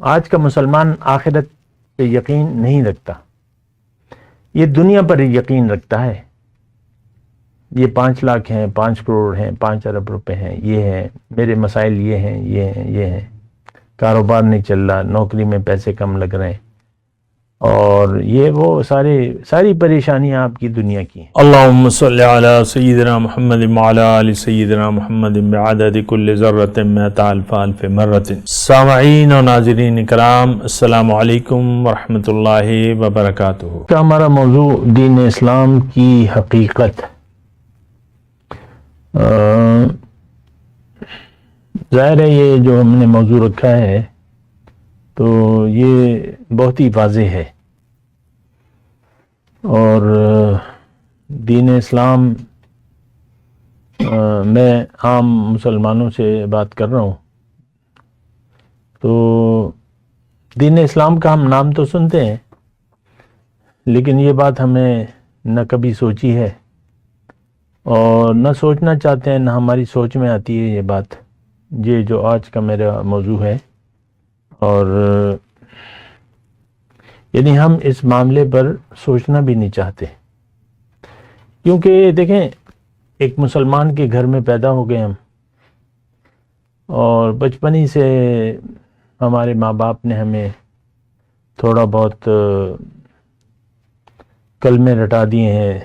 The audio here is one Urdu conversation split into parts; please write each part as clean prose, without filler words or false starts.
آج کا مسلمان آخرت پہ یقین نہیں رکھتا، یہ دنیا پر یقین رکھتا ہے۔ یہ 5 لاکھ ہیں، 5 کروڑ ہیں، 5 ارب روپے ہیں، یہ ہیں میرے مسائل، یہ ہیں یہ ہیں یہ ہیں، کاروبار نہیں چل رہا، نوکری میں پیسے کم لگ رہے ہیں، اور یہ وہ ساری پریشانیاں آپ کی دنیا کی ہیں۔ اللہم صلی علی سیدنا محمد وعلی آل سیدنا محمد بعدد کل ذرۃ مئۃ الف الف مرۃ۔ سامعین و ناظرین کرام، السلام علیکم ورحمۃ اللہ وبرکاتہ۔ ہمارا موضوع دین اسلام کی حقیقت۔ ظاہر ہے یہ جو ہم نے موضوع رکھا ہے تو یہ بہت ہی واضح ہے، اور دین اسلام میں عام مسلمانوں سے بات کر رہا ہوں تو دین اسلام کا ہم نام تو سنتے ہیں، لیکن یہ بات ہمیں نہ کبھی سوچی ہے اور نہ سوچنا چاہتے ہیں، نہ ہماری سوچ میں آتی ہے یہ بات، یہ جو آج کا میرا موضوع ہے۔ اور یعنی ہم اس معاملے پر سوچنا بھی نہیں چاہتے، کیونکہ دیکھیں ایک مسلمان کے گھر میں پیدا ہو گئے ہم، اور بچپن ہی سے ہمارے ماں باپ نے ہمیں تھوڑا بہت کلمے رٹا دیے ہیں،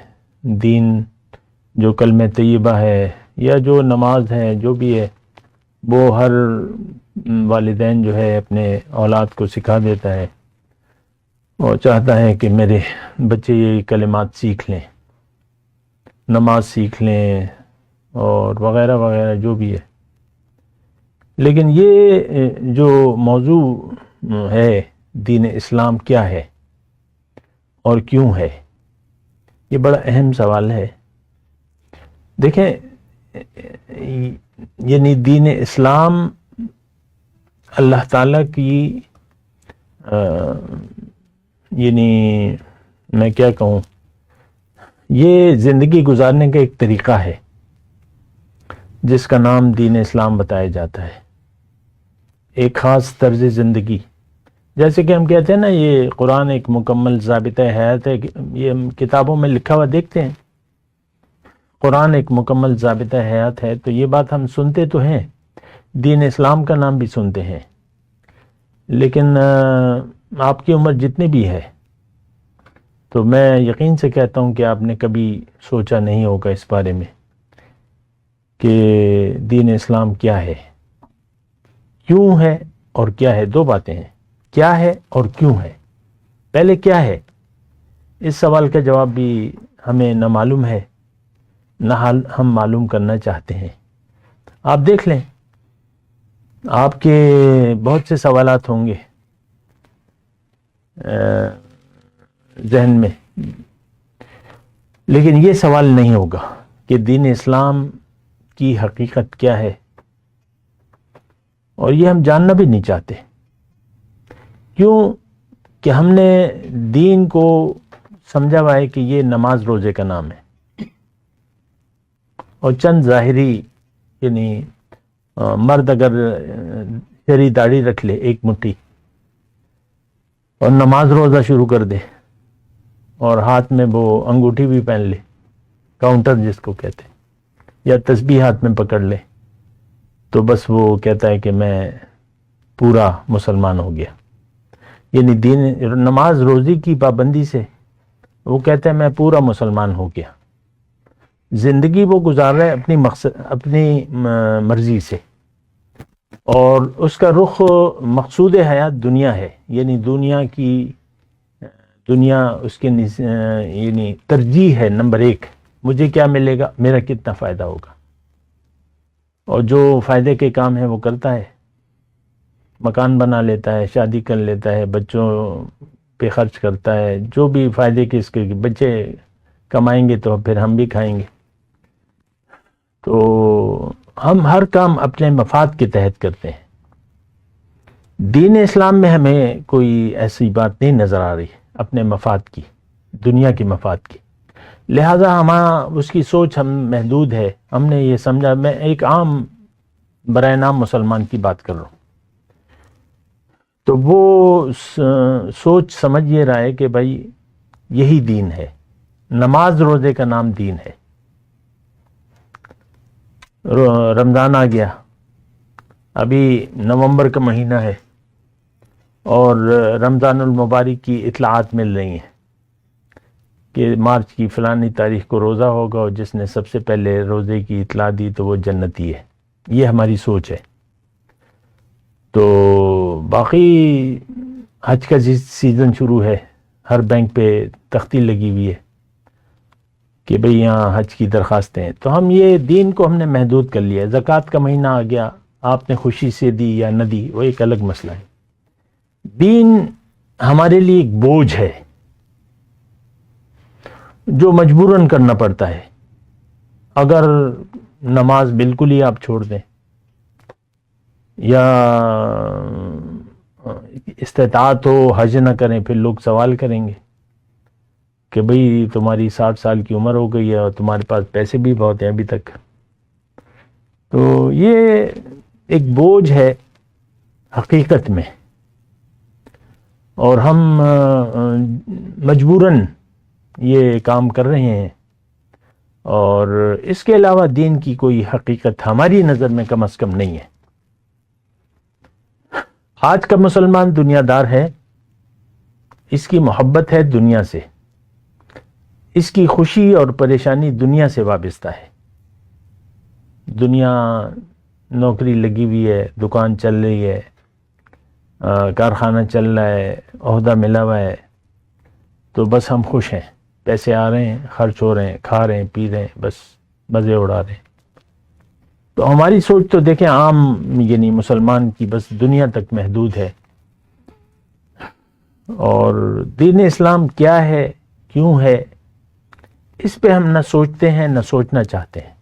دین جو کلمہ طیبہ ہے یا جو نماز ہے جو بھی ہے، وہ ہر والدین جو ہے اپنے اولاد کو سکھا دیتا ہے اور چاہتا ہے کہ میرے بچے یہ کلمات سیکھ لیں، نماز سیکھ لیں اور وغیرہ وغیرہ جو بھی ہے۔ لیکن یہ جو موضوع ہے دین اسلام کیا ہے اور کیوں ہے، یہ بڑا اہم سوال ہے۔ دیکھیں یعنی دین اسلام اللہ تعالیٰ کی یعنی میں کیا کہوں، یہ زندگی گزارنے کا ایک طریقہ ہے جس کا نام دین اسلام بتایا جاتا ہے، ایک خاص طرز زندگی۔ جیسے کہ ہم کہتے ہیں نا، یہ قرآن ایک مکمل ضابطۂ حیات ہے، یہ ہم کتابوں میں لکھا ہوا دیکھتے ہیں، قرآن ایک مکمل ضابطۂ حیات ہے، تو یہ بات ہم سنتے تو ہیں، دین اسلام کا نام بھی سنتے ہیں، لیکن آپ کی عمر جتنی بھی ہے تو میں یقین سے کہتا ہوں کہ آپ نے کبھی سوچا نہیں ہوگا اس بارے میں کہ دین اسلام کیا ہے، کیوں ہے اور کیا ہے۔ دو باتیں ہیں، کیا ہے اور کیوں ہے۔ پہلے کیا ہے، اس سوال کا جواب بھی ہمیں نہ معلوم ہے نہ ہم معلوم کرنا چاہتے ہیں۔ آپ دیکھ لیں، آپ کے بہت سے سوالات ہوں گے ذہن میں، لیکن یہ سوال نہیں ہوگا کہ دین اسلام کی حقیقت کیا ہے، اور یہ ہم جاننا بھی نہیں چاہتے، کیوں کہ ہم نے دین کو سمجھا ہوا ہے کہ یہ نماز روزے کا نام ہے، اور چند ظاہری یعنی مرد اگر شری داڑھی رکھ لے ایک مٹھی اور نماز روزہ شروع کر دے اور ہاتھ میں وہ انگوٹھی بھی پہن لے، کاؤنٹر جس کو کہتے ہیں، یا تسبیح ہاتھ میں پکڑ لے، تو بس وہ کہتا ہے کہ میں پورا مسلمان ہو گیا۔ یعنی دین نماز روزی کی پابندی سے وہ کہتا ہے میں پورا مسلمان ہو گیا۔ زندگی وہ گزار رہا ہے اپنی مرضی سے، اور اس کا رخ مقصود حیات دنیا ہے، یعنی دنیا اس کے یعنی ترجیح ہے نمبر 1، مجھے کیا ملے گا، میرا کتنا فائدہ ہوگا، اور جو فائدے کے کام ہے وہ کرتا ہے، مکان بنا لیتا ہے، شادی کر لیتا ہے، بچوں پہ خرچ کرتا ہے، جو بھی فائدے کے اس کے بچے کمائیں گے تو پھر ہم بھی کھائیں گے۔ تو ہم ہر کام اپنے مفاد کے تحت کرتے ہیں۔ دین اسلام میں ہمیں کوئی ایسی بات نہیں نظر آ رہی اپنے مفاد کی، دنیا کی مفاد کی، لہذا اس کی سوچ ہم محدود ہے۔ ہم نے یہ سمجھا، میں ایک عام برائے نام مسلمان کی بات کر رہا ہوں، تو وہ سوچ سمجھ یہ رہا ہے کہ بھائی یہی دین ہے، نماز روزے کا نام دین ہے۔ رمضان آ گیا، ابھی نومبر کا مہینہ ہے اور رمضان المبارک کی اطلاعات مل رہی ہیں کہ مارچ کی فلانی تاریخ کو روزہ ہوگا، اور جس نے سب سے پہلے روزے کی اطلاع دی تو وہ جنتی ہے۔ یہ ہماری سوچ ہے۔ تو باقی حج کا سیزن شروع ہے، ہر بینک پہ تختی لگی ہوئی ہے کہ بھئی یہاں حج کی درخواستیں ہیں۔ تو ہم یہ دین کو ہم نے محدود کر لیا ہے۔ زکوٰۃ کا مہینہ آ گیا، آپ نے خوشی سے دی یا نہ دی وہ ایک الگ مسئلہ ہے۔ دین ہمارے لیے ایک بوجھ ہے جو مجبوراً کرنا پڑتا ہے۔ اگر نماز بالکل ہی آپ چھوڑ دیں یا استطاعت ہو حج نہ کریں، پھر لوگ سوال کریں گے کہ بھئی تمہاری 60 سال کی عمر ہو گئی ہے اور تمہارے پاس پیسے بھی بہت ہیں ابھی تک۔ تو یہ ایک بوجھ ہے حقیقت میں، اور ہم مجبوراً یہ کام کر رہے ہیں، اور اس کے علاوہ دین کی کوئی حقیقت ہماری نظر میں کم از کم نہیں ہے۔ آج کا مسلمان دنیا دار ہے، اس کی محبت ہے دنیا سے، اس کی خوشی اور پریشانی دنیا سے وابستہ ہے۔ دنیا نوکری لگی ہوئی ہے، دکان چل رہی ہے، کارخانہ چل رہا ہے، عہدہ ملا ہوا ہے، تو بس ہم خوش ہیں، پیسے آ رہے ہیں، خرچ ہو رہے ہیں، کھا رہے ہیں، پی رہے ہیں، بس مزے اڑا رہے ہیں۔ تو ہماری سوچ تو دیکھیں عام یعنی مسلمان کی بس دنیا تک محدود ہے، اور دین اسلام کیا ہے، کیوں ہے، اس پہ ہم نہ سوچتے ہیں نہ سوچنا چاہتے ہیں۔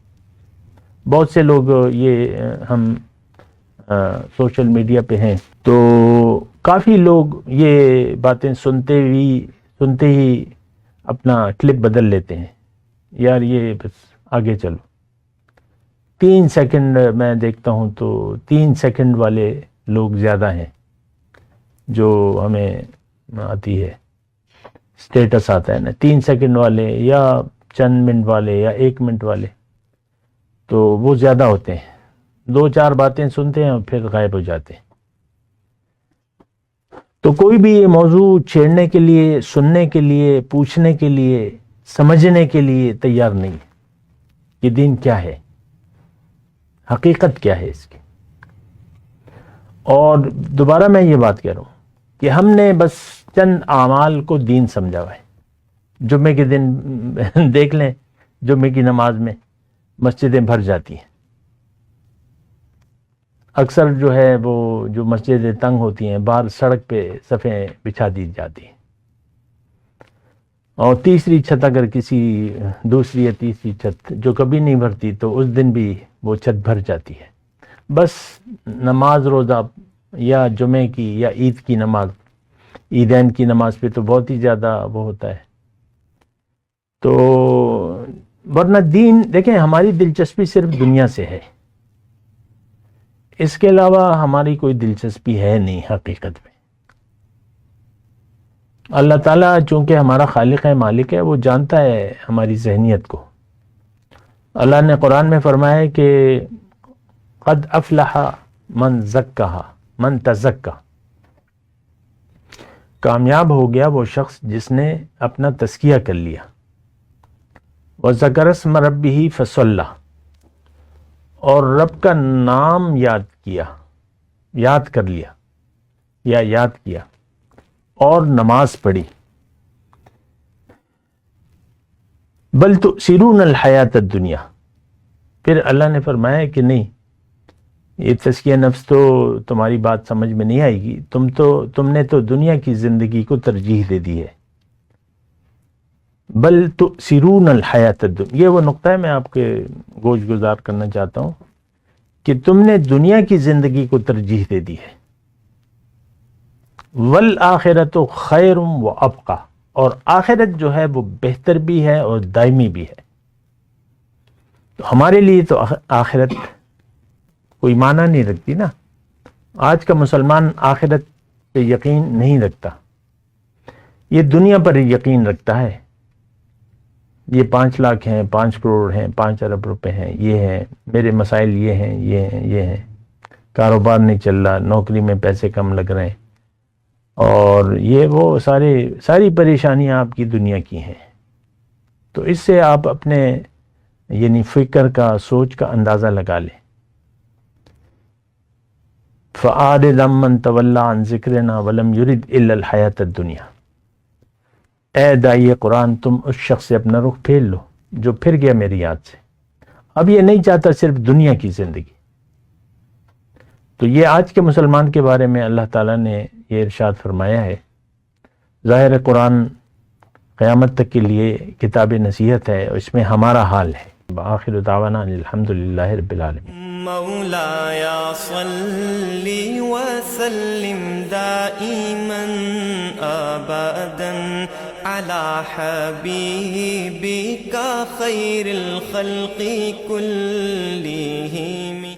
بہت سے لوگ یہ ہم سوشل میڈیا پہ ہیں تو کافی لوگ یہ باتیں سنتے ہی اپنا کلپ بدل لیتے ہیں، یار یہ بس آگے چلو۔ 3 سیکنڈ میں دیکھتا ہوں تو 3 سیکنڈ والے لوگ زیادہ ہیں جو ہمیں آتی ہے، سٹیٹس آتا ہے نا، 3 سیکنڈ والے یا چند منٹ والے یا 1 منٹ والے، تو وہ زیادہ ہوتے ہیں۔ 2-4 باتیں سنتے ہیں اور پھر غائب ہو جاتے ہیں۔ تو کوئی بھی یہ موضوع چھیڑنے کے لیے، سننے کے لیے، پوچھنے کے لیے، سمجھنے کے لیے تیار نہیں ہے کہ دین کیا ہے، حقیقت کیا ہے اس کی۔ اور دوبارہ میں یہ بات کہہ رہا ہوں کہ ہم نے بس چند اعمال کو دین سمجھا ہوا ہے۔ جمعے کے دن دیکھ لیں، جمعے کی نماز میں مسجدیں بھر جاتی ہیں۔ اکثر جو ہے وہ جو مسجدیں تنگ ہوتی ہیں، باہر سڑک پہ صفیں بچھا دی جاتی ہیں، اور تیسری چھت اگر کسی دوسری یا تیسری چھت جو کبھی نہیں بھرتی تو اس دن بھی وہ چھت بھر جاتی ہے۔ بس نماز روزہ یا جمعے کی یا عید کی نماز، عیدین کی نماز پہ تو بہت ہی زیادہ وہ ہوتا ہے۔ تو ورنہ دین دیکھیں، ہماری دلچسپی صرف دنیا سے ہے، اس کے علاوہ ہماری کوئی دلچسپی ہے نہیں حقیقت میں۔ اللہ تعالیٰ چونکہ ہمارا خالق ہے، مالک ہے، وہ جانتا ہے ہماری ذہنیت کو۔ اللہ نے قرآن میں فرمایا ہے کہ قد افلح من زکاہا من تزکا، کامیاب ہو گیا وہ شخص جس نے اپنا تزکیہ کر لیا۔ وذکر اسم ربہ فصلی، اور رب کا نام یاد کر لیا یا یاد کیا اور نماز پڑھی۔ بل تؤثرون الحیات الدنیا، پھر اللہ نے فرمایا کہ نہیں، یہ تزکیہ نفس تو تمہاری بات سمجھ میں نہیں آئے گی، تم نے تو دنیا کی زندگی کو ترجیح دے دی ہے۔ بل تؤثرون الحیات الدنیا، یہ وہ نقطہ ہے میں آپ کے گوش گزار کرنا چاہتا ہوں کہ تم نے دنیا کی زندگی کو ترجیح دے دی ہے۔ والآخرۃ خیر وابقی، اور آخرت جو ہے وہ بہتر بھی ہے اور دائمی بھی ہے۔ تو ہمارے لیے تو آخرت کوئی معنی نہیں رکھتی نا۔ آج کا مسلمان آخرت پہ یقین نہیں رکھتا، یہ دنیا پر یقین رکھتا ہے، یہ 5 لاکھ ہیں، 5 کروڑ ہیں، 5 ارب روپے ہیں، یہ ہیں میرے مسائل، یہ ہیں یہ ہیں یہ ہیں، کاروبار نہیں چل رہا، نوکری میں پیسے کم لگ رہے ہیں، اور یہ وہ ساری پریشانیاں آپ کی دنیا کی ہیں. تو اس سے آپ اپنے یعنی فکر کا، سوچ کا اندازہ لگا لیں. فَأَعْرِضْ عَمَّنْ تَوَلَّىٰ عَنْ ذِكْرِنَا وَلَمْ يُرِدْ إِلَّا الْحَيَاةَ الدُّنْيَا. اے داعی قرآن، تم اس شخص سے اپنا رخ پھیر لو جو پھر گیا میری یاد سے، اب یہ نہیں چاہتا صرف دنیا کی زندگی. تو یہ آج کے مسلمان کے بارے میں اللہ تعالیٰ نے یہ ارشاد فرمایا ہے. ظاہر قرآن قیامت تک کے لیے کتاب نصیحت ہے، اور اس میں ہمارا حال ہے. بآخر دعوانا الحمدللہ رب العالمین. مولاي صل وسلم دائما ابدا على حبيبك خير الخلق كلهم.